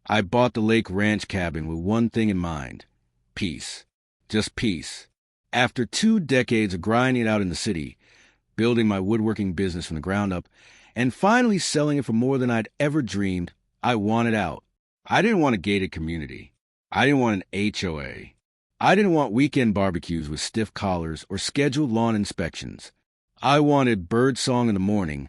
I bought the lake ranch cabin with one thing in mind: peace. Just peace. After 2 decades of grinding it out in the city, building my woodworking business from the ground up, and finally selling it for more than I'd ever dreamed, I wanted out. I didn't want a gated community. I didn't want an HOA. I didn't want weekend barbecues with stiff collars or scheduled lawn inspections. I wanted birdsong in the morning,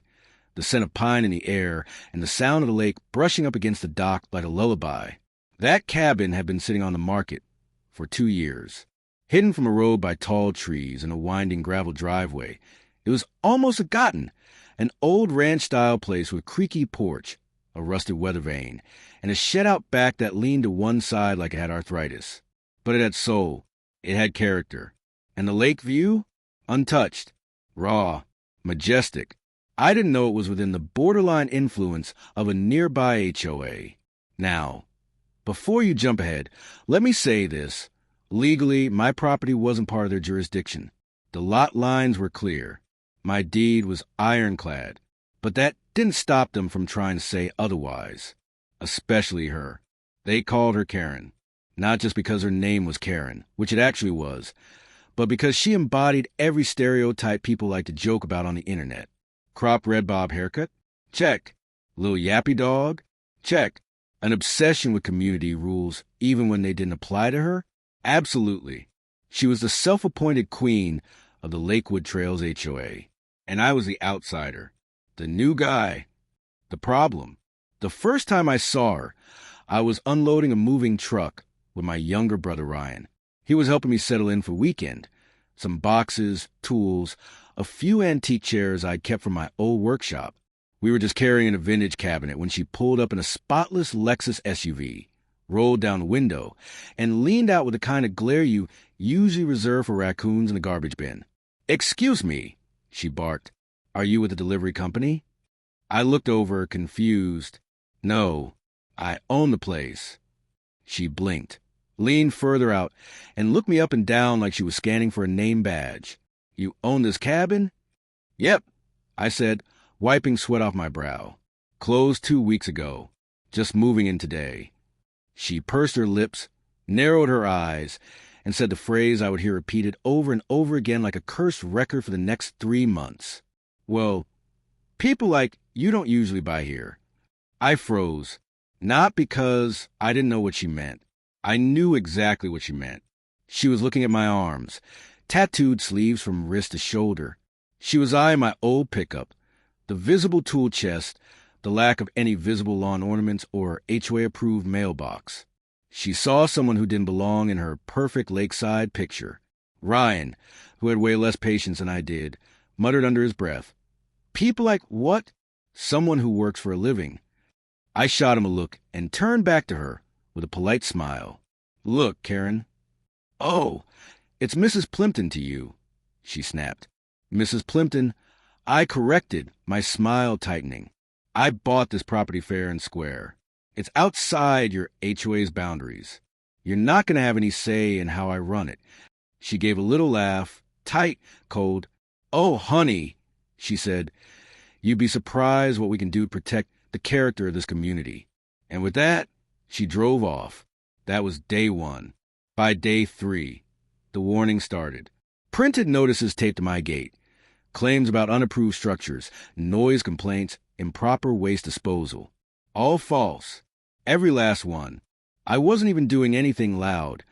the scent of pine in the air, and the sound of the lake brushing up against the dock like a lullaby. That cabin had been sitting on the market for 2 years, hidden from a road by tall trees and a winding gravel driveway. It was almost forgotten, an old ranch-style place with a creaky porch, a rusted weather vane, and a shed out back that leaned to one side like it had arthritis. But it had soul, it had character, and the lake view? Untouched, raw, majestic. I didn't know it was within the borderline influence of a nearby HOA. Now, before you jump ahead, let me say this. Legally, my property wasn't part of their jurisdiction. The lot lines were clear. My deed was ironclad. But that didn't stop them from trying to say otherwise. Especially her. They called her Karen. Not just because her name was Karen, which it actually was, but because she embodied every stereotype people like to joke about on the internet. Cropped red bob haircut? Check. Little yappy dog? Check. An obsession with community rules even when they didn't apply to her? Absolutely. She was the self-appointed queen of the Lakewood Trails HOA. And I was the outsider. The new guy. The problem. The first time I saw her, I was unloading a moving truck with my younger brother Ryan. He was helping me settle in for weekend. Some boxes, tools, a few antique chairs I'd kept from my old workshop. We were just carrying a vintage cabinet when she pulled up in a spotless Lexus SUV, rolled down the window, and leaned out with the kind of glare you usually reserve for raccoons in the garbage bin. "Excuse me," she barked. "Are you with the delivery company?" I looked over, confused. "No, I own the place." She blinked, leaned further out, and looked me up and down like she was scanning for a name badge. "You own this cabin?" "Yep," I said, wiping sweat off my brow. "Closed 2 weeks ago. Just moving in today." She pursed her lips, narrowed her eyes, and said the phrase I would hear repeated over and over again like a cursed record for the next 3 months. "Well, people like you don't usually buy here." I froze. Not because I didn't know what she meant. I knew exactly what she meant. She was looking at my arms, tattooed sleeves from wrist to shoulder. She was eyeing my old pickup, the visible tool chest, the lack of any visible lawn ornaments or HOA-approved mailbox. She saw someone who didn't belong in her perfect lakeside picture. Ryan, who had way less patience than I did, muttered under his breath, "People like what?" "Someone who works for a living." I shot him a look and turned back to her with a polite smile. "Look, Karen." "Oh, it's Mrs. Plimpton to you," she snapped. "Mrs. Plimpton," I corrected, my smile tightening. "I bought this property fair and square. It's outside your HOA's boundaries. You're not going to have any say in how I run it." She gave a little laugh, tight, cold. "Oh, honey," she said, "you'd be surprised what we can do to protect the character of this community." And with that, she drove off. That was day 1. By day 3, the warning started. Printed notices taped to my gate. Claims about unapproved structures, noise complaints, improper waste disposal. All false. Every last one. I wasn't even doing anything loud.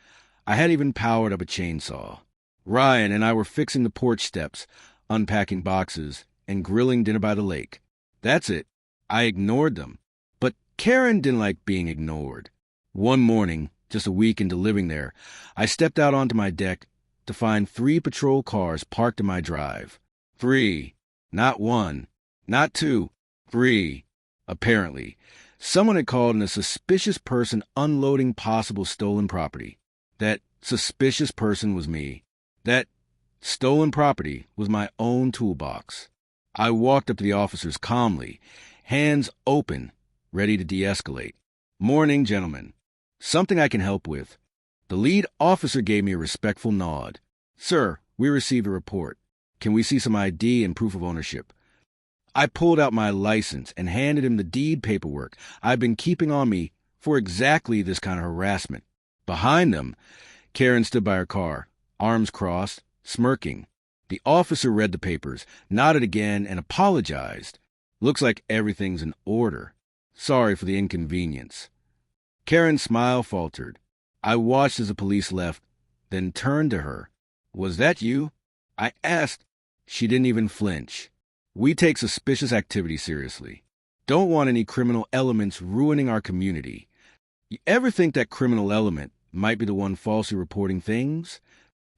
I hadn't even powered up a chainsaw. Ryan and I were fixing the porch steps, unpacking boxes, and grilling dinner by the lake. That's it. I ignored them. But Karen didn't like being ignored. One morning, just a week into living there, I stepped out onto my deck to find 3 patrol cars parked in my drive. 3. Not 1. Not 2. 3. Apparently, someone had called in a suspicious person unloading possible stolen property. That suspicious person was me. That stolen property was my own toolbox. I walked up to the officers calmly, hands open, ready to de-escalate. "Morning, gentlemen. Something I can help with." The lead officer gave me a respectful nod. "Sir, we received a report. Can we see some ID and proof of ownership?" I pulled out my license and handed him the deed paperwork I'd been keeping on me for exactly this kind of harassment. Behind them, Karen stood by her car, arms crossed, smirking. The officer read the papers, nodded again, and apologized. Looks like everything's in order. Sorry for the inconvenience. Karen's smile faltered. I watched as the police left, then turned to her. Was that you? I asked. She didn't even flinch. We take suspicious activity seriously. Don't want any criminal elements ruining our community. You ever think that criminal element might be the one falsely reporting things?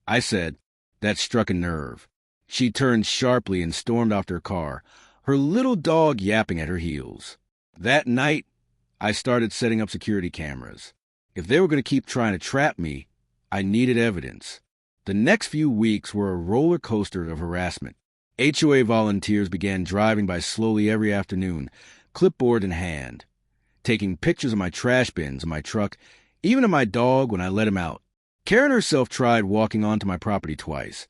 I said. That struck a nerve. She turned sharply and stormed off to her car, her little dog yapping at her heels. That night, I started setting up security cameras. If they were going to keep trying to trap me, I needed evidence. The next few weeks were a roller coaster of harassment. HOA volunteers began driving by slowly every afternoon, clipboard in hand, taking pictures of my trash bins and my truck, even of my dog when I let him out. Karen herself tried walking onto my property twice,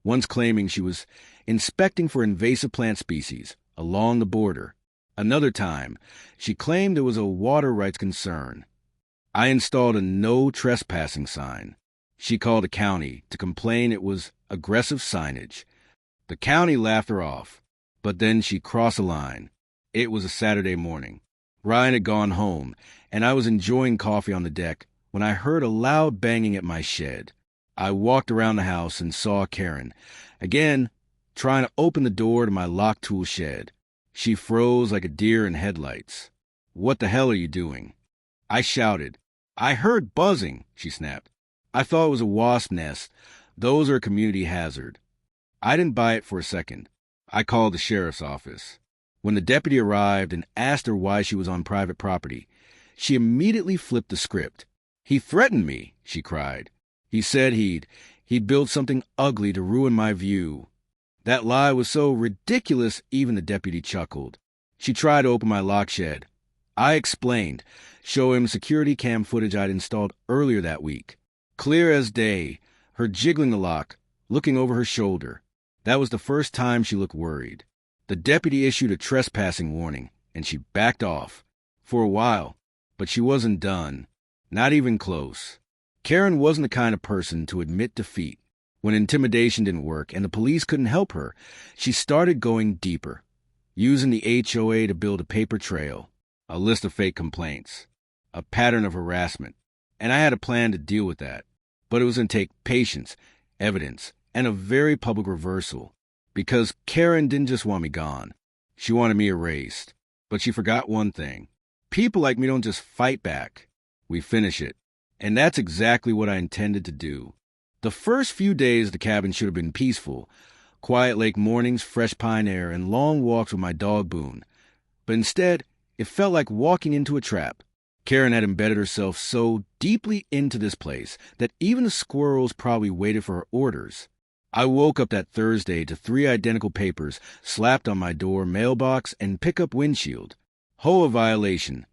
once claiming she was inspecting for invasive plant species along the border. Another time, she claimed it was a water rights concern. I installed a no trespassing sign. She called the county to complain it was aggressive signage. The county laughed her off, but then she crossed a line. It was a Saturday morning. Ryan had gone home, and I was enjoying coffee on the deck when I heard a loud banging at my shed. I walked around the house and saw Karen, again, trying to open the door to my locked tool shed. She froze like a deer in headlights. What the hell are you doing? I shouted. I heard buzzing, she snapped. I thought it was a wasp nest. Those are a community hazard. I didn't buy it for a second. I called the sheriff's office. When the deputy arrived and asked her why she was on private property, she immediately flipped the script. He threatened me, she cried. He said he'd built something ugly to ruin my view. That lie was so ridiculous even the deputy chuckled. She tried to open my lock shed. I explained, show him security cam footage I'd installed earlier that week. Clear as day, her jiggling the lock, looking over her shoulder. That was the first time she looked worried. The deputy issued a trespassing warning, and she backed off. For a while, but she wasn't done. Not even close. Karen wasn't the kind of person to admit defeat. When intimidation didn't work and the police couldn't help her, she started going deeper, using the HOA to build a paper trail, a list of fake complaints, a pattern of harassment. And I had a plan to deal with that. But it was going to take patience, evidence, and a very public reversal. Because Karen didn't just want me gone. She wanted me erased. But she forgot one thing. People like me don't just fight back. We finish it. And that's exactly what I intended to do. The first few days the cabin should have been peaceful. Quiet lake mornings, fresh pine air, and long walks with my dog Boone. But instead, it felt like walking into a trap. Karen had embedded herself so deeply into this place that even the squirrels probably waited for her orders. I woke up that Thursday to 3 identical papers slapped on my door, mailbox, and pickup windshield. HOA violation.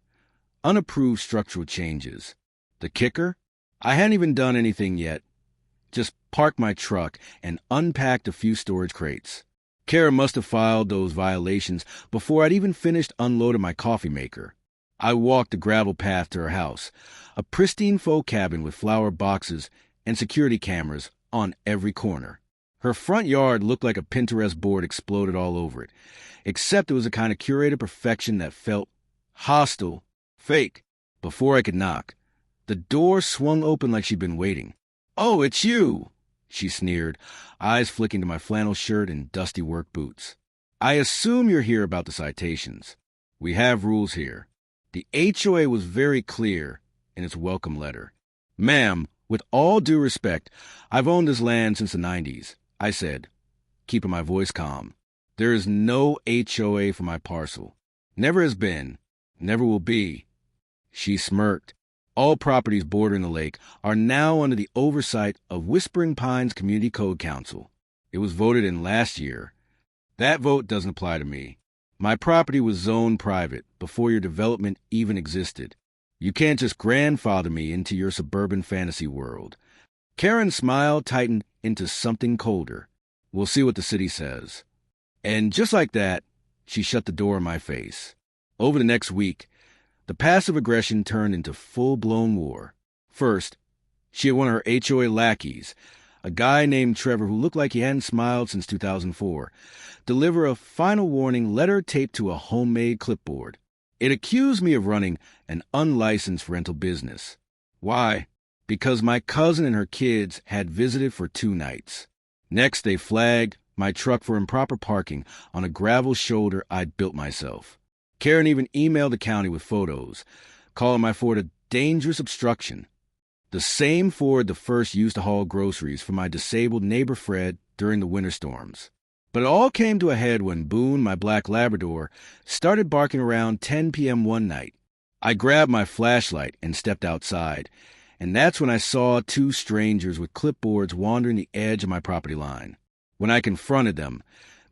Unapproved structural changes. The kicker? I hadn't even done anything yet. Just parked my truck and unpacked a few storage crates. Karen must have filed those violations before I'd even finished unloading my coffee maker. I walked the gravel path to her house, a pristine faux cabin with flower boxes and security cameras on every corner. Her front yard looked like a Pinterest board exploded all over it, except it was a kind of curated perfection that felt hostile, fake. Before I could knock, the door swung open like she'd been waiting. "Oh, it's you," she sneered, eyes flicking to my flannel shirt and dusty work boots. "I assume you're here about the citations. We have rules here." The HOA was very clear in its welcome letter. "Ma'am, with all due respect, I've owned this land since the 90s, I said, keeping my voice calm. There is no HOA for my parcel. Never has been. Never will be. She smirked. All properties bordering the lake are now under the oversight of Whispering Pines Community Code Council. It was voted in last year. That vote doesn't apply to me. My property was zoned private before your development even existed. You can't just grandfather me into your suburban fantasy world." Karen's smile tightened into something colder. "We'll see what the city says." And just like that, she shut the door in my face. Over the next week, The passive aggression turned into full-blown war. First, she had one of her HOA lackeys, a guy named Trevor who looked like he hadn't smiled since 2004, deliver a final warning letter taped to a homemade clipboard. It accused me of running an unlicensed rental business. Why? Because my cousin and her kids had visited for 2 nights. Next, they flagged my truck for improper parking on a gravel shoulder I'd built myself. Karen even emailed the county with photos, calling my Ford a dangerous obstruction. The same Ford the first used to haul groceries for my disabled neighbor Fred during the winter storms. But it all came to a head when Boone, my black Labrador, started barking around 10 p.m. one night. I grabbed my flashlight and stepped outside, and that's when I saw 2 strangers with clipboards wandering the edge of my property line. When I confronted them,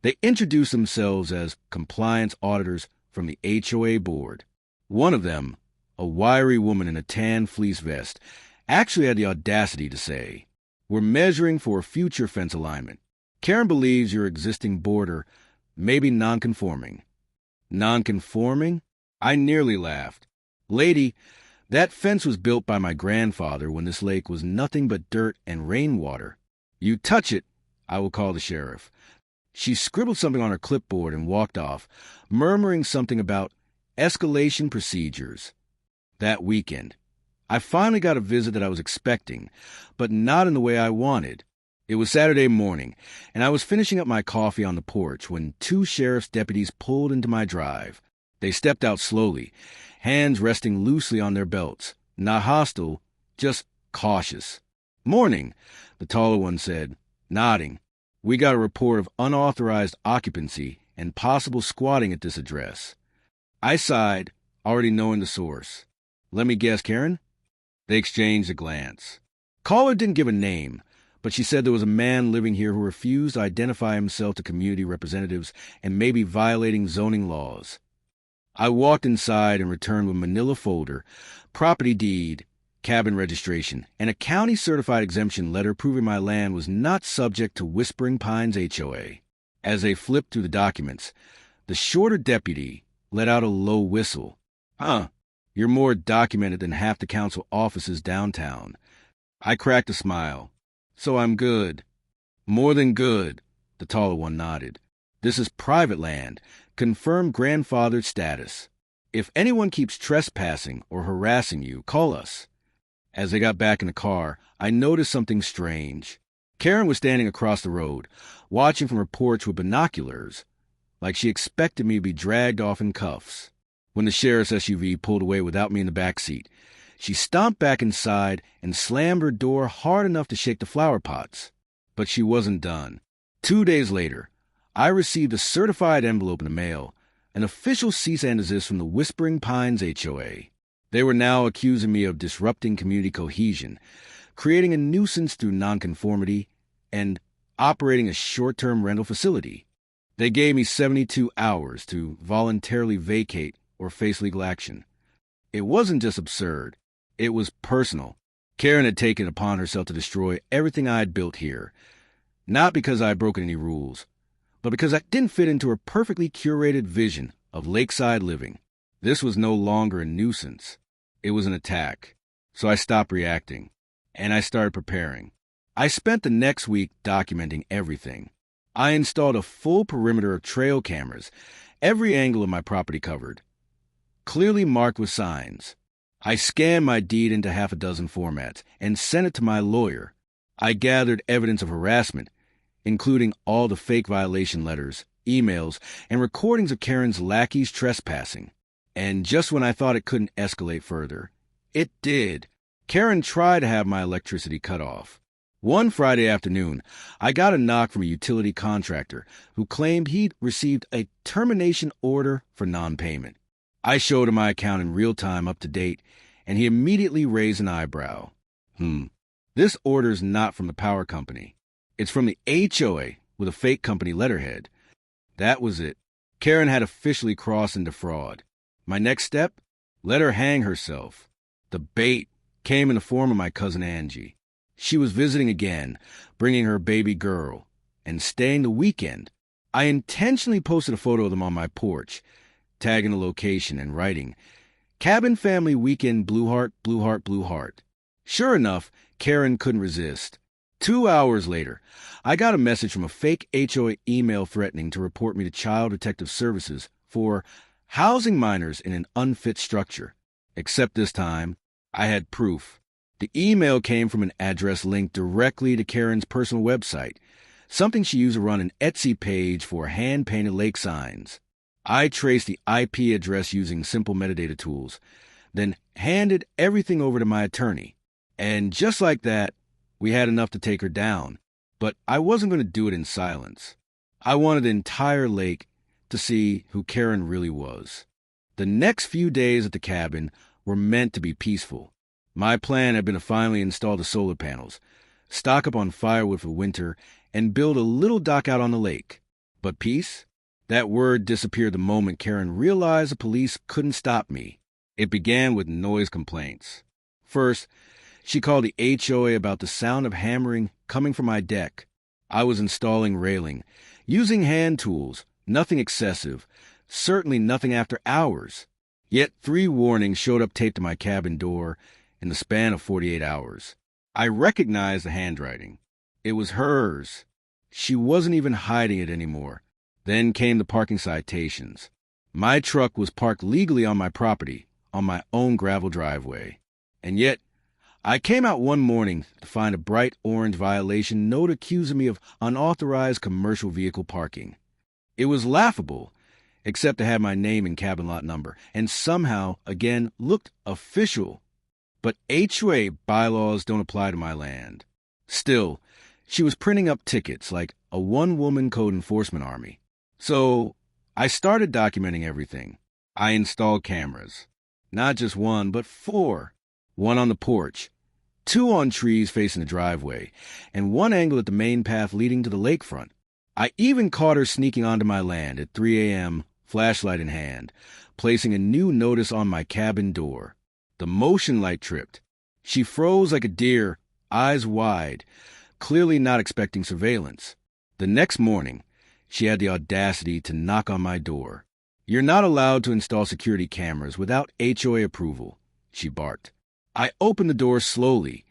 they introduced themselves as compliance auditors from the HOA board. One of them, a wiry woman in a tan fleece vest, actually had the audacity to say, "We're measuring for a future fence alignment. Karen believes your existing border may be non-conforming." Non-conforming? I nearly laughed. "Lady, that fence was built by my grandfather when this lake was nothing but dirt and rainwater. You touch it, I will call the sheriff." She scribbled something on her clipboard and walked off, murmuring something about escalation procedures. That weekend, I finally got a visit that I was expecting, but not in the way I wanted. It was Saturday morning, and I was finishing up my coffee on the porch when 2 sheriff's deputies pulled into my drive. They stepped out slowly, hands resting loosely on their belts, not hostile, just cautious. "Morning," the taller one said, nodding. "We got a report of unauthorized occupancy and possible squatting at this address." I sighed, already knowing the source. "Let me guess, Karen?" They exchanged a glance. Caller didn't give a name, but she said there was a man living here who refused to identify himself to community representatives and may be violating zoning laws. I walked inside and returned with a manila folder, property deed, cabin registration, and a county-certified exemption letter proving my land was not subject to Whispering Pines HOA. As they flipped through the documents, the shorter deputy let out a low whistle. "Huh, you're more documented than half the council offices downtown." I cracked a smile. "So I'm good." "More than good," the taller one nodded. "This is private land, confirmed grandfathered status. If anyone keeps trespassing or harassing you, call us." As they got back in the car, I noticed something strange. Karen was standing across the road, watching from her porch with binoculars, like she expected me to be dragged off in cuffs. When the sheriff's SUV pulled away without me in the back seat, she stomped back inside and slammed her door hard enough to shake the flower pots. But she wasn't done. 2 days later, I received a certified envelope in the mail, an official cease and desist from the Whispering Pines HOA. They were now accusing me of disrupting community cohesion, creating a nuisance through nonconformity, and operating a short-term rental facility. They gave me 72 hours to voluntarily vacate or face legal action. It wasn't just absurd. It was personal. Karen had taken it upon herself to destroy everything I had built here, not because I had broken any rules, but because I didn't fit into her perfectly curated vision of lakeside living. This was no longer a nuisance. It was an attack. So I stopped reacting, and I started preparing. I spent the next week documenting everything. I installed a full perimeter of trail cameras, every angle of my property covered, clearly marked with signs. I scanned my deed into 6 formats and sent it to my lawyer. I gathered evidence of harassment, including all the fake violation letters, emails, and recordings of Karen's lackeys trespassing. And just when I thought it couldn't escalate further, it did. Karen tried to have my electricity cut off. One Friday afternoon, I got a knock from a utility contractor who claimed he'd received a termination order for non-payment. I showed him my account in real time, up to date, and he immediately raised an eyebrow. This order's not from the power company. It's from the HOA with a fake company letterhead. That was it. Karen had officially crossed into fraud. My next step? Let her hang herself. The bait came in the form of my cousin Angie. She was visiting again, bringing her baby girl, and staying the weekend. I intentionally posted a photo of them on my porch, tagging the location and writing, Cabin family weekend, blue heart, blue heart, blue heart. Sure enough, Karen couldn't resist. 2 hours later, I got a message from a fake HOA email threatening to report me to Child Protective Services for housing minors in an unfit structure. Except this time, I had proof. The email came from an address linked directly to Karen's personal website, something she used to run an Etsy page for hand-painted lake signs. I traced the IP address using simple metadata tools, then handed everything over to my attorney. And just like that, we had enough to take her down. But I wasn't going to do it in silence. I wanted the entire lake to see who Karen really was. The next few days at the cabin were meant to be peaceful. My plan had been to finally install the solar panels, stock up on firewood for winter, and build a little dock out on the lake. But peace? That word disappeared the moment Karen realized the police couldn't stop me. It began with noise complaints. First, she called the HOA about the sound of hammering coming from my deck. I was installing railing, using hand tools, nothing excessive, certainly nothing after hours. Yet 3 warnings showed up taped to my cabin door in the span of 48 hours. I recognized the handwriting. It was hers. She wasn't even hiding it anymore. Then came the parking citations. My truck was parked legally on my property, on my own gravel driveway. And yet, I came out one morning to find a bright orange violation note accusing me of unauthorized commercial vehicle parking. It was laughable, except to have my name and cabin lot number, and somehow, again, looked official. But HOA bylaws don't apply to my land. Still, she was printing up tickets like a one-woman code enforcement army. So I started documenting everything. I installed cameras. Not just 1, but 4. 1 on the porch, 2 on trees facing the driveway, and 1 angle at the main path leading to the lakefront. I even caught her sneaking onto my land at 3 a.m., flashlight in hand, placing a new notice on my cabin door. The motion light tripped. She froze like a deer, eyes wide, clearly not expecting surveillance. The next morning, she had the audacity to knock on my door. "You're not allowed to install security cameras without HOA approval," she barked. I opened the door slowly,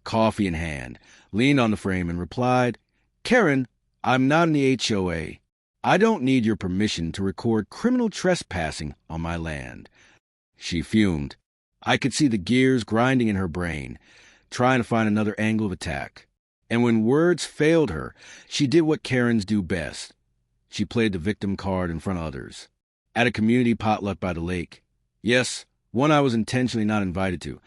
coffee in hand, leaned on the frame and replied, "Karen, I'm not in the HOA. I don't need your permission to record criminal trespassing on my land." She fumed. I could see the gears grinding in her brain, trying to find another angle of attack. And when words failed her, she did what Karens do best. She played the victim card in front of others. At a community potluck by the lake, yes, one I was intentionally not invited to,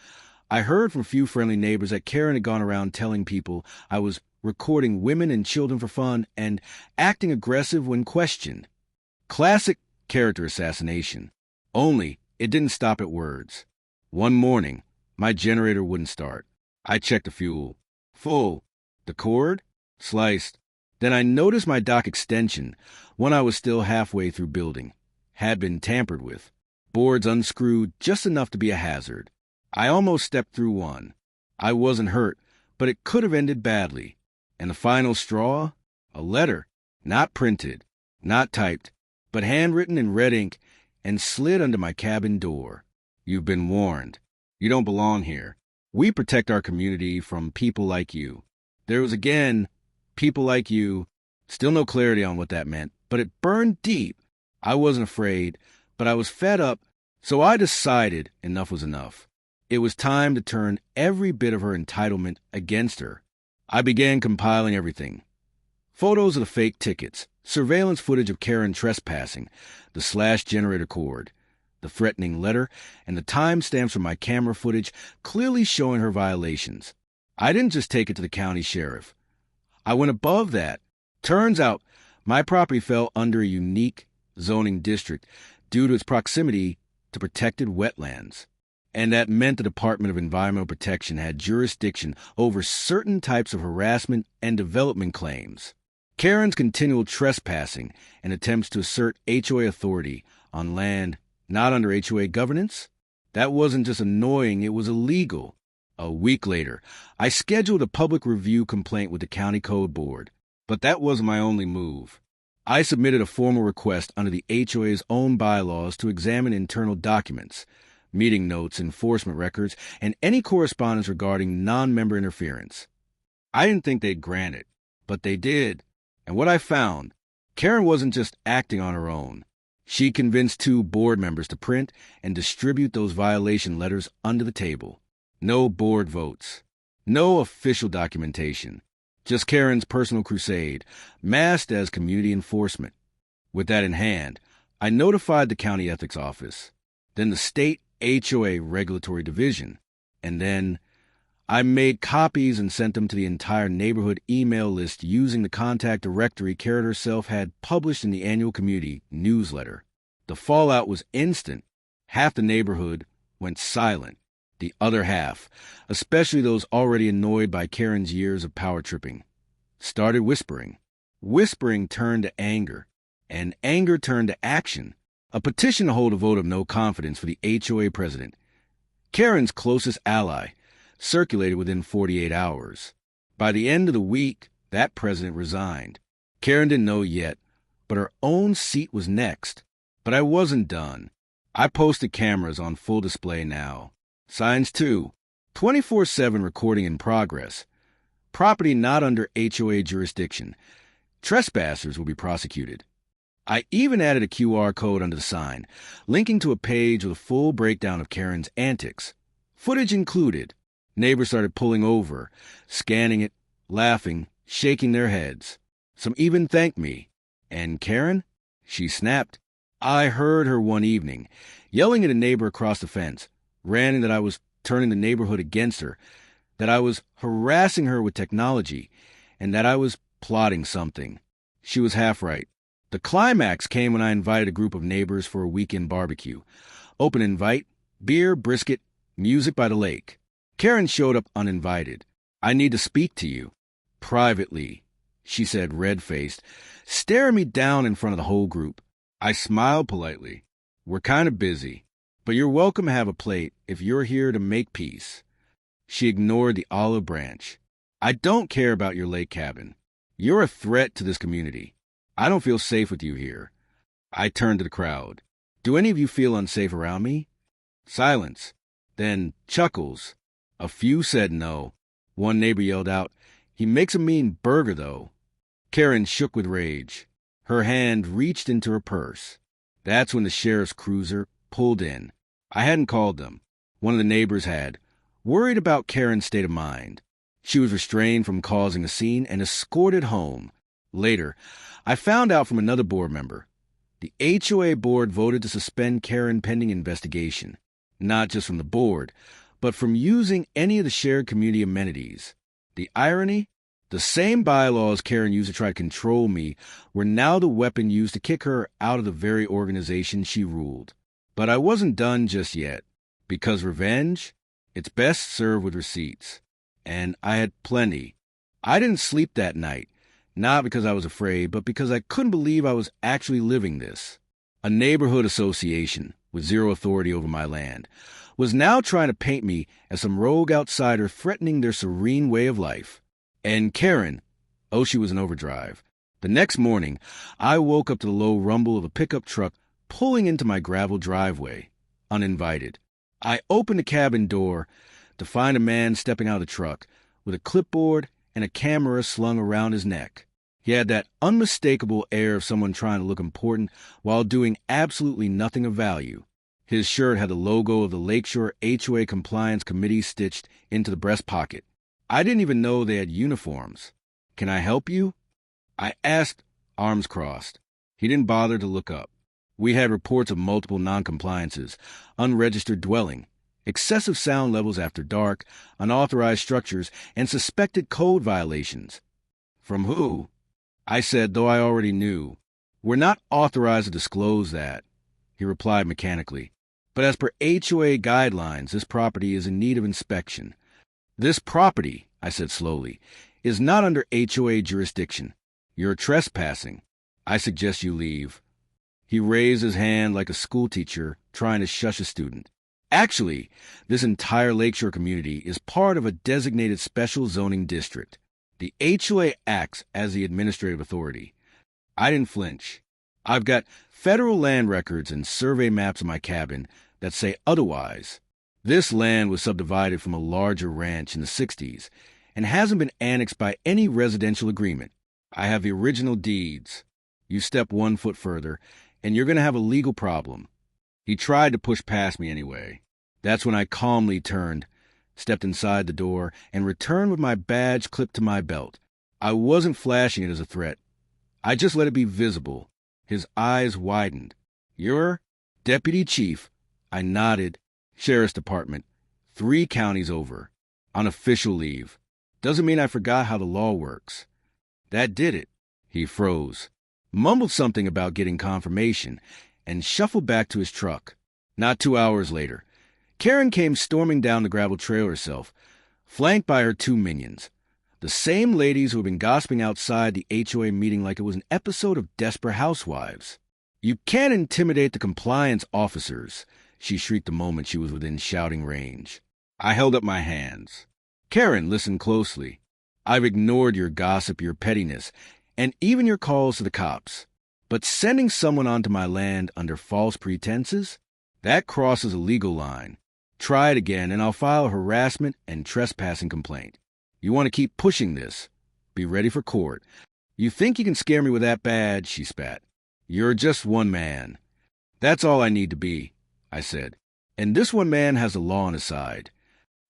I heard from a few friendly neighbors that Karen had gone around telling people I was recording women and children for fun and acting aggressive when questioned. Classic character assassination. Only it didn't stop at words. One morning, my generator wouldn't start. I checked the fuel. Full. The cord? Sliced. Then I noticed my dock extension, one I was still halfway through building, had been tampered with. Boards unscrewed just enough to be a hazard. I almost stepped through one. I wasn't hurt, but it could have ended badly. And the final straw? A letter. Not printed, not typed, but handwritten in red ink and slid under my cabin door. "You've been warned. You don't belong here. We protect our community from people like you." There was again, people like you. Still no clarity on what that meant, but it burned deep. I wasn't afraid, but I was fed up, so I decided enough was enough. It was time to turn every bit of her entitlement against her. I began compiling everything. Photos of the fake tickets, surveillance footage of Karen trespassing, the slash generator cord, the threatening letter, and the timestamps from my camera footage clearly showing her violations. I didn't just take it to the county sheriff. I went above that. Turns out my property fell under a unique zoning district due to its proximity to protected wetlands. And that meant the Department of Environmental Protection had jurisdiction over certain types of harassment and development claims. Karen's continual trespassing and attempts to assert HOA authority on land not under HOA governance, that wasn't just annoying, it was illegal. A week later, I scheduled a public review complaint with the County Code Board, but that wasn't my only move. I submitted a formal request under the HOA's own bylaws to examine internal documents, meeting notes, enforcement records, and any correspondence regarding non-member interference. I didn't think they'd grant it, but they did. And what I found, Karen wasn't just acting on her own. She convinced 2 board members to print and distribute those violation letters under the table. No board votes. No official documentation. Just Karen's personal crusade, masked as community enforcement. With that in hand, I notified the county ethics office, then the state HOA regulatory division, and then I made copies and sent them to the entire neighborhood email list using the contact directory Karen herself had published in the annual community newsletter. The fallout was instant. Half the neighborhood went silent. The other half, especially those already annoyed by Karen's years of power tripping, started whispering. Whispering turned to anger, and anger turned to action. A petition to hold a vote of no confidence for the HOA president, Karen's closest ally, circulated within 48 hours. By the end of the week, that president resigned. Karen didn't know yet, but her own seat was next. But I wasn't done. I posted cameras on full display now. Signs 2, 24/7 recording in progress. Property not under HOA jurisdiction. Trespassers will be prosecuted. I even added a QR code under the sign, linking to a page with a full breakdown of Karen's antics. Footage included. Neighbors started pulling over, scanning it, laughing, shaking their heads. Some even thanked me. And Karen? She snapped. I heard her one evening, yelling at a neighbor across the fence, ranting that I was turning the neighborhood against her, that I was harassing her with technology, and that I was plotting something. She was half right. The climax came when I invited a group of neighbors for a weekend barbecue. Open invite, beer, brisket, music by the lake. Karen showed up uninvited. I need to speak to you. Privately, she said, red-faced, staring me down in front of the whole group. I smiled politely. We're kind of busy, but you're welcome to have a plate if you're here to make peace. She ignored the olive branch. I don't care about your lake cabin. You're a threat to this community. I don't feel safe with you here. I turned to the crowd. Do any of you feel unsafe around me? Silence. Then chuckles. A few said no. One neighbor yelled out, "He makes a mean burger, though." Karen shook with rage. Her hand reached into her purse. That's when the sheriff's cruiser pulled in. I hadn't called them. One of the neighbors had, worried about Karen's state of mind. She was restrained from causing a scene and escorted home. Later, I found out from another board member. The HOA board voted to suspend Karen pending investigation, not just from the board, but from using any of the shared community amenities. The irony? The same bylaws Karen used to try to control me were now the weapon used to kick her out of the very organization she ruled. But I wasn't done just yet, because revenge, it's best served with receipts. And I had plenty. I didn't sleep that night, not because I was afraid, but because I couldn't believe I was actually living this. A neighborhood association, with zero authority over my land, was now trying to paint me as some rogue outsider threatening their serene way of life. And Karen, oh, she was in overdrive. The next morning, I woke up to the low rumble of a pickup truck pulling into my gravel driveway, uninvited. I opened the cabin door to find a man stepping out of the truck with a clipboard and a camera slung around his neck. He had that unmistakable air of someone trying to look important while doing absolutely nothing of value. His shirt had the logo of the Lakeshore HOA Compliance Committee stitched into the breast pocket. I didn't even know they had uniforms. "Can I help you?" I asked, arms crossed. He didn't bother to look up. We had reports of multiple noncompliances, unregistered dwelling, excessive sound levels after dark, unauthorized structures, and suspected code violations. From who? I said, though I already knew. "We're not authorized to disclose that," he replied mechanically. "But as per HOA guidelines, this property is in need of inspection." "This property," I said slowly, "is not under HOA jurisdiction. You're trespassing. I suggest you leave." He raised his hand like a schoolteacher trying to shush a student. "Actually, this entire Lakeshore community is part of a designated special zoning district. The HOA acts as the administrative authority." I didn't flinch. "I've got federal land records and survey maps of my cabin, that say otherwise. This land was subdivided from a larger ranch in the 60s and hasn't been annexed by any residential agreement. I have the original deeds. You step 1 foot further, and you're going to have a legal problem. He tried to push past me anyway. That's when I calmly turned, stepped inside the door, and returned with my badge clipped to my belt. I wasn't flashing it as a threat. I just let it be visible. His eyes widened. You're Deputy Chief. I nodded. Sheriff's Department. 3 counties over. On official leave. Doesn't mean I forgot how the law works. That did it. He froze, mumbled something about getting confirmation, and shuffled back to his truck. Not 2 hours later, Karen came storming down the gravel trail herself, flanked by her 2 minions. The same ladies who had been gossiping outside the HOA meeting like it was an episode of Desperate Housewives. You can't intimidate the compliance officers, she shrieked the moment she was within shouting range. I held up my hands. Karen, listen closely. I've ignored your gossip, your pettiness, and even your calls to the cops. But sending someone onto my land under false pretenses? That crosses a legal line. Try it again, and I'll file a harassment and trespassing complaint. You want to keep pushing this? Be ready for court. You think you can scare me with that badge? She spat. You're just one man. That's all I need to be, I said. And this one man has the law on his side.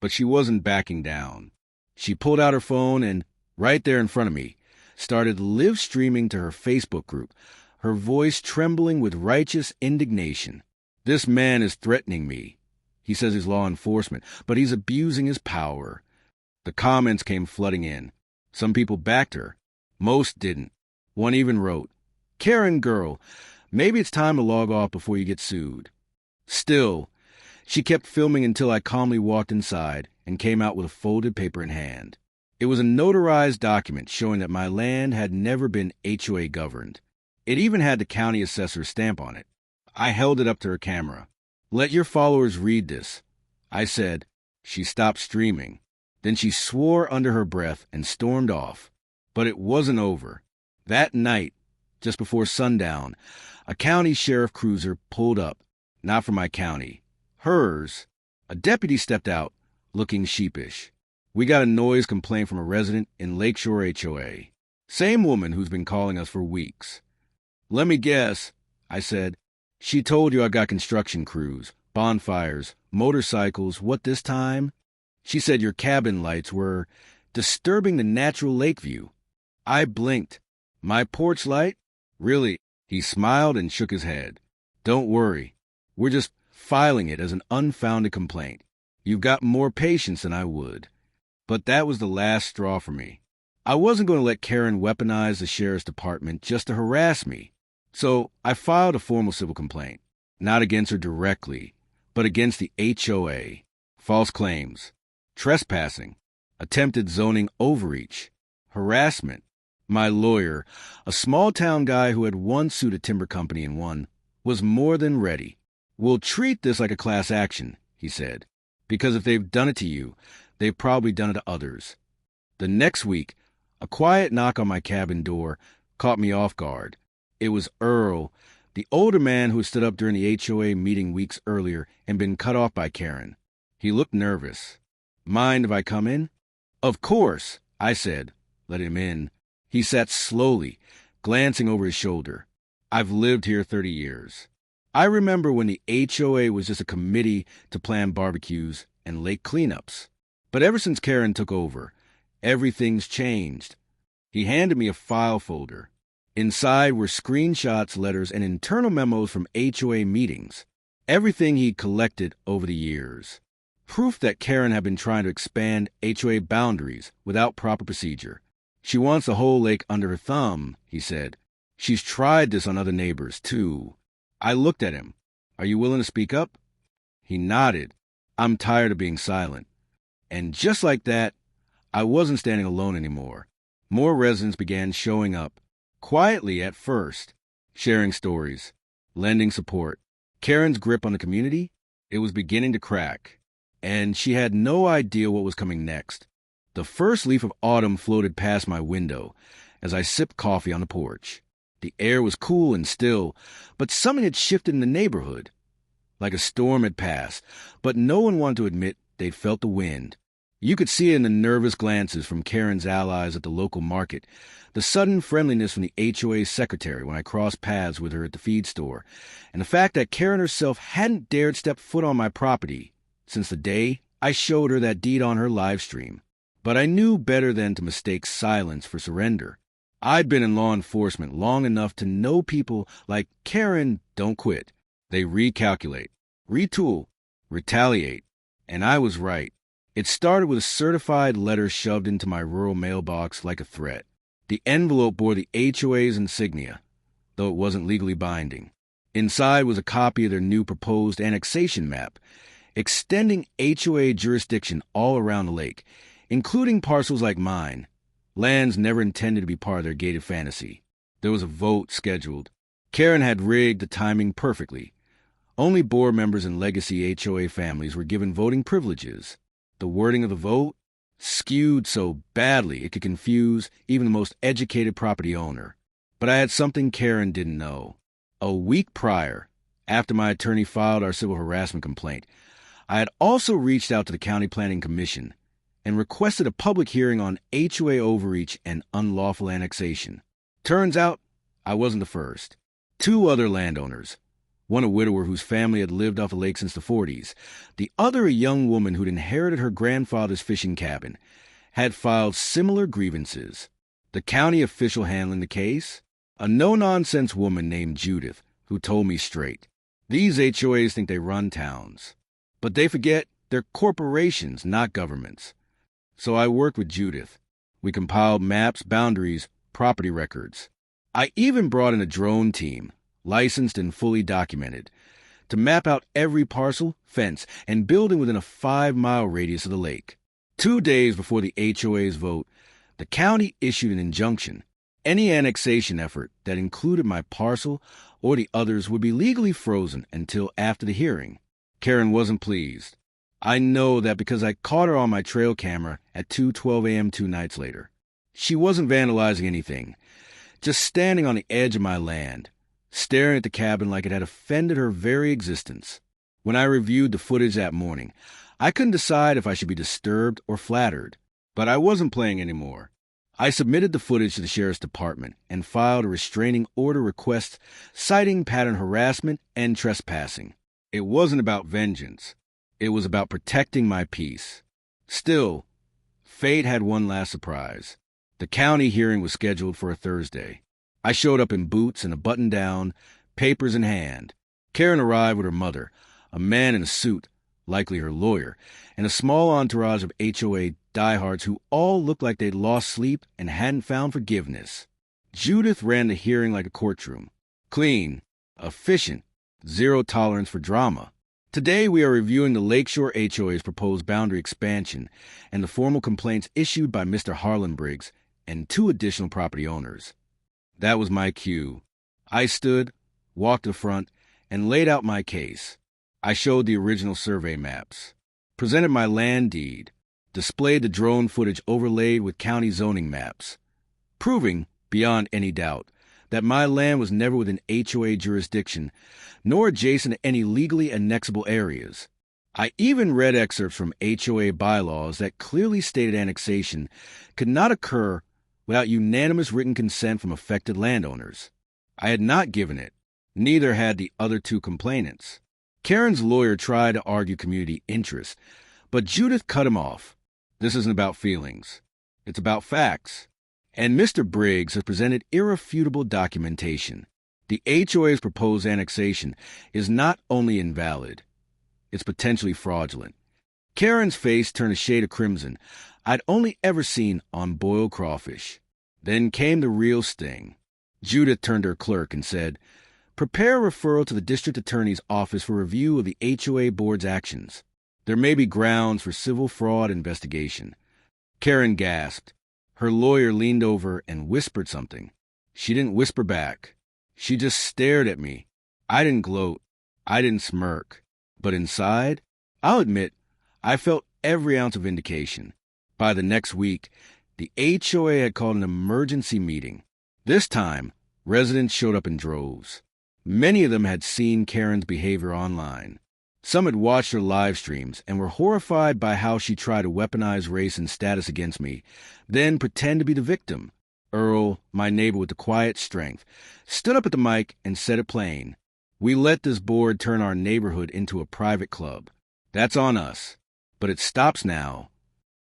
But she wasn't backing down. She pulled out her phone and, right there in front of me, started live streaming to her Facebook group, her voice trembling with righteous indignation. This man is threatening me. He says he's law enforcement, but he's abusing his power. The comments came flooding in. Some people backed her. Most didn't. One even wrote, Karen girl, maybe it's time to log off before you get sued. Still, she kept filming until I calmly walked inside and came out with a folded paper in hand. It was a notarized document showing that my land had never been HOA governed. It even had the county assessor's stamp on it. I held it up to her camera. Let your followers read this, I said. She stopped streaming. Then she swore under her breath and stormed off. But it wasn't over. That night, just before sundown, a county sheriff cruiser pulled up. Not from my county. Hers. A deputy stepped out, looking sheepish. We got a noise complaint from a resident in Lakeshore HOA. Same woman who's been calling us for weeks. Let me guess, I said. She told you I got construction crews, bonfires, motorcycles. What this time? She said your cabin lights were disturbing the natural lake view. I blinked. My porch light? Really? He smiled and shook his head. Don't worry. We're just filing it as an unfounded complaint. You've got more patience than I would. But that was the last straw for me. I wasn't going to let Karen weaponize the sheriff's department just to harass me. So I filed a formal civil complaint. Not against her directly, but against the HOA. False claims. Trespassing. Attempted zoning overreach. Harassment. My lawyer, a small-town guy who had once sued a timber company and won, was more than ready. We'll treat this like a class action, he said, because if they've done it to you, they've probably done it to others. The next week, a quiet knock on my cabin door caught me off guard. It was Earl, the older man who had stood up during the HOA meeting weeks earlier and been cut off by Karen. He looked nervous. Mind if I come in? Of course, I said, let him in. He sat slowly, glancing over his shoulder. I've lived here 30 years. I remember when the HOA was just a committee to plan barbecues and lake cleanups. But ever since Karen took over, everything's changed. He handed me a file folder. Inside were screenshots, letters, and internal memos from HOA meetings. Everything he'd collected over the years. Proof that Karen had been trying to expand HOA boundaries without proper procedure. She wants the whole lake under her thumb, he said. She's tried this on other neighbors, too. I looked at him. Are you willing to speak up? He nodded. I'm tired of being silent. And just like that, I wasn't standing alone anymore. More residents began showing up. Quietly at first, sharing stories, lending support. Karen's grip on the community, it was beginning to crack. And she had no idea what was coming next. The first leaf of autumn floated past my window as I sipped coffee on the porch. The air was cool and still, but something had shifted in the neighborhood. like a storm had passed, but no one wanted to admit they'd felt the wind. You could see it in the nervous glances from Karen's allies at the local market, the sudden friendliness from the HOA secretary when I crossed paths with her at the feed store, and the fact that Karen herself hadn't dared step foot on my property since the day I showed her that deed on her live stream. But I knew better than to mistake silence for surrender. I'd been in law enforcement long enough to know people like Karen don't quit. They recalculate, retool, retaliate. And I was right. It started with a certified letter shoved into my rural mailbox like a threat. The envelope bore the HOA's insignia, though it wasn't legally binding. Inside was a copy of their new proposed annexation map, extending HOA jurisdiction all around the lake, including parcels like mine, lands never intended to be part of their gated fantasy. There was a vote scheduled. Karen had rigged the timing perfectly. Only board members and legacy HOA families were given voting privileges. The wording of the vote skewed so badly it could confuse even the most educated property owner. But I had something Karen didn't know. A week prior, after my attorney filed our civil harassment complaint, I had also reached out to the County Planning Commission and requested a public hearing on HOA overreach and unlawful annexation. Turns out, I wasn't the first. Two other landowners, one a widower whose family had lived off the lake since the 40s, the other a young woman who'd inherited her grandfather's fishing cabin, had filed similar grievances. The county official handling the case, a no-nonsense woman named Judith, who told me straight, these HOAs think they run towns, but they forget they're corporations, not governments. So I worked with Judith. We compiled maps, boundaries, property records. I even brought in a drone team, licensed and fully documented, to map out every parcel, fence, and building within a 5-mile radius of the lake. 2 days before the HOA's vote, the county issued an injunction. Any annexation effort that included my parcel or the others would be legally frozen until after the hearing. Karen wasn't pleased. I know that because I caught her on my trail camera at 2:12 a.m. 2 nights later. She wasn't vandalizing anything, just standing on the edge of my land, staring at the cabin like it had offended her very existence. When I reviewed the footage that morning, I couldn't decide if I should be disturbed or flattered, but I wasn't playing anymore. I submitted the footage to the sheriff's department and filed a restraining order request citing pattern harassment and trespassing. It wasn't about vengeance. It was about protecting my peace. Still, fate had one last surprise. The county hearing was scheduled for a Thursday. I showed up in boots and a button-down, papers in hand. Karen arrived with her mother, a man in a suit, likely her lawyer, and a small entourage of HOA diehards who all looked like they'd lost sleep and hadn't found forgiveness. Judith ran the hearing like a courtroom. Clean, efficient, zero tolerance for drama. Today we are reviewing the Lakeshore HOA's proposed boundary expansion and the formal complaints issued by Mr. Harlan Briggs and 2 additional property owners. That was my cue. I stood, walked to the front, and laid out my case. I showed the original survey maps, presented my land deed, displayed the drone footage overlaid with county zoning maps, proving, beyond any doubt, that my land was never within HOA jurisdiction, nor adjacent to any legally annexable areas. I even read excerpts from HOA bylaws that clearly stated annexation could not occur without unanimous written consent from affected landowners. I had not given it. Neither had the other 2 complainants. Karen's lawyer tried to argue community interest, but Judith cut him off. This isn't about feelings. It's about facts. And Mr. Briggs has presented irrefutable documentation. The HOA's proposed annexation is not only invalid, it's potentially fraudulent. Karen's face turned a shade of crimson I'd only ever seen on boiled crawfish. Then came the real sting. Judith turned to her clerk and said, "Prepare a referral to the district attorney's office for review of the HOA board's actions. There may be grounds for civil fraud investigation." Karen gasped. Her lawyer leaned over and whispered something. She didn't whisper back. She just stared at me. I didn't gloat. I didn't smirk. But inside, I'll admit, I felt every ounce of vindication. By the next week, the HOA had called an emergency meeting. This time, residents showed up in droves. Many of them had seen Karen's behavior online. Some had watched her live streams and were horrified by how she tried to weaponize race and status against me, then pretend to be the victim. Earl, my neighbor with the quiet strength, stood up at the mic and said it plain. We let this board turn our neighborhood into a private club. That's on us. But it stops now.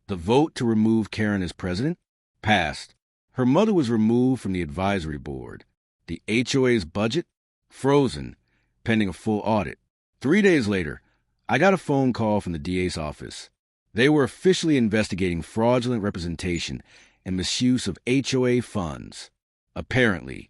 The vote to remove Karen as president passed. Her mother was removed from the advisory board. The HOA's budget? Frozen, pending a full audit. 3 days later, I got a phone call from the DA's office. They were officially investigating fraudulent representation and misuse of HOA funds. Apparently,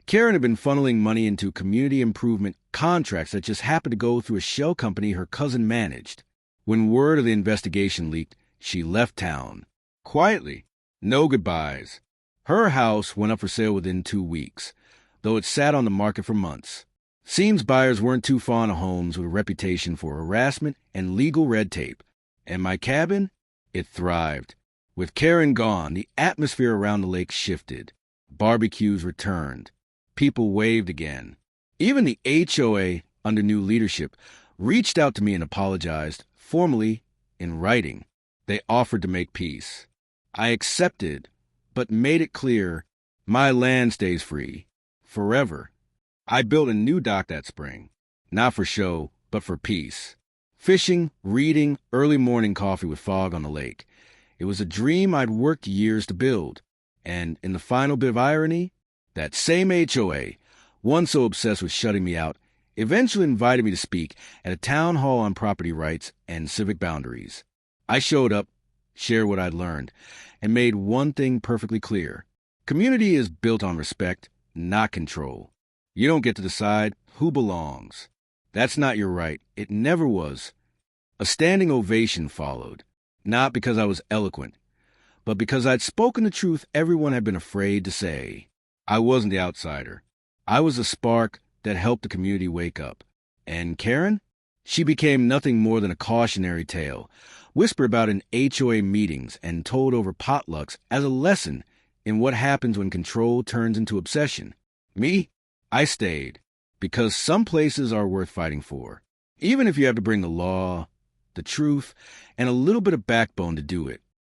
Karen had been funneling money into community improvement contracts that just happened to go through a shell company her cousin managed. When word of the investigation leaked, she left town. Quietly. No goodbyes. Her house went up for sale within 2 weeks, though it sat on the market for months. Seems buyers weren't too fond of homes with a reputation for harassment and legal red tape. And my cabin? It thrived. With Karen gone, the atmosphere around the lake shifted. Barbecues returned. People waved again. Even the HOA, under new leadership, reached out to me and apologized, formally, in writing. They offered to make peace. I accepted, but made it clear, my land stays free. Forever. I built a new dock that spring. Not for show, but for peace. Fishing, reading, early morning coffee with fog on the lake. It was a dream I'd worked years to build. And in the final bit of irony, that same HOA, one so obsessed with shutting me out, eventually invited me to speak at a town hall on property rights and civic boundaries. I showed up, shared what I'd learned, and made one thing perfectly clear. Community is built on respect, not control. You don't get to decide who belongs. That's not your right. It never was. A standing ovation followed, not because I was eloquent, but because I'd spoken the truth everyone had been afraid to say. I wasn't the outsider. I was the spark that helped the community wake up. And Karen? She became nothing more than a cautionary tale, whispered about in HOA meetings and told over potlucks as a lesson in what happens when control turns into obsession. Me? I stayed, because some places are worth fighting for, even if you have to bring the law, the truth, and a little bit of backbone to do it.